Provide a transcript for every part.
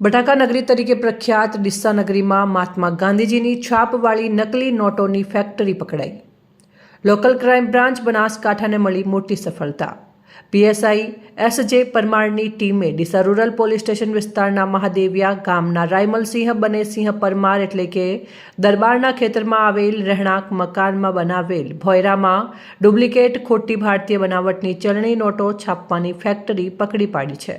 બટાકા નગરી તરીકે પ્રખ્યાત ડીસા નગરીમાં મહાત્મા ગાંધીજીની છાપવાળી નકલી નોટોની ફેક્ટરી પકડાઈ. લોકલ ક્રાઇમ બ્રાન્ચ બનાસકાંઠાને મળી મોટી સફળતા. પીએસઆઈ એસ.જે. પરમારની ટીમે ડીસા રૂરલ પોલીસ સ્ટેશન વિસ્તારના મહાદેવિયા ગામના રાયમલસિંહ બનેસિંહ પરમાર એટલે કે દરબારના ખેતરમાં આવેલ રહેણાંક મકાનમાં બનાવેલ ભોયરામાં ડુપ્લિકેટ ખોટી ભારતીય બનાવટની ચલણી નોટો છાપવાની ફેક્ટરી પકડી પાડી છે.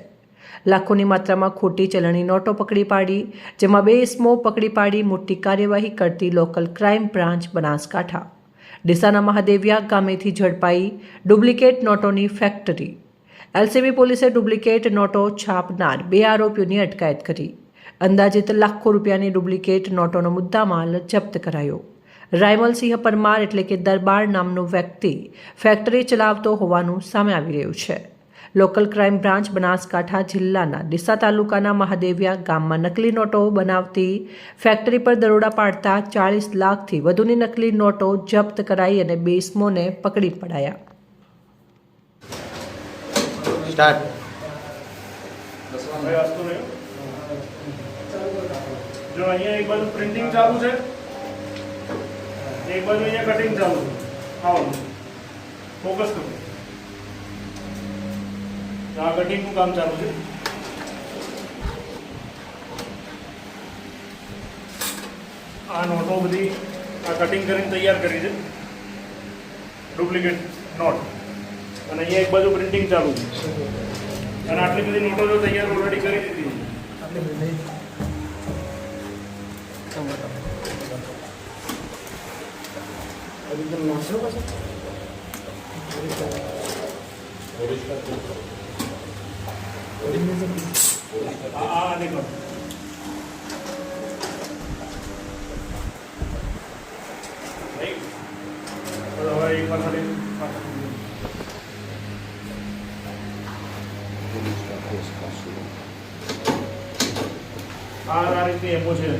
લાખોની માત્રામાં ખોટી ચલણી નોટો પકડી પાડી, જેમાં 2 ઇસમો પકડી પાડી મોટી કાર્યવાહી કરતી local crime branch Banaskantha ડીસાના Mahadeviya ગામેથી ઝડપાઈ ડુપ્લિકેટ નોટોની ફેક્ટરી. એલસીબી પોલીસે ડુપ્લિકેટ નોટો છાપનાર 2 આરોપીઓની અટકાયત કરી. અંદાજિત લાખો રૂપિયાની ડુપ્લિકેટ નોટોનો મુદ્દામાલ જપ્ત કરાયો. રાયમલસિંહ પરમાર એટલે કે દરબાર નામનો વ્યક્તિ ફેક્ટરી ચલાવતો હોવાનું સામે આવી રહ્યું છે. લોકલ ક્રાઇમ બ્રાન્ચ બનાસકાંઠા જિલ્લાના ડીસા તાલુકાના મહાદેવિયા ગામમાં નકલી નોટો બનાવતી ફેક્ટરી પર દરોડા પાડતા 40 લાખથી વધુની નકલી નોટો જપ્ત કરાઈ અને 2 ઇસમોને પકડી પડાયા. જો અહીંયા એક બાજુ પ્રિન્ટિંગ ચાલુ છે, એક બાજુ અહીંયા કટિંગ ચાલુ છે. આવો ફોકસ કરો. આ કટિંગનું કામ ચાલુ છે. આ નોટો બધી આ કટિંગ કરીને તૈયાર કરી છે, ડુપ્લિકેટ નોટ. અને અહીંયા એક બાજુ પ્રિન્ટિંગ ચાલુ છે. અને આટલી બધી નોટો જો તૈયાર ઓલરેડી કરી દીધી देखो एक बार खाली આ રીતની એમો છે.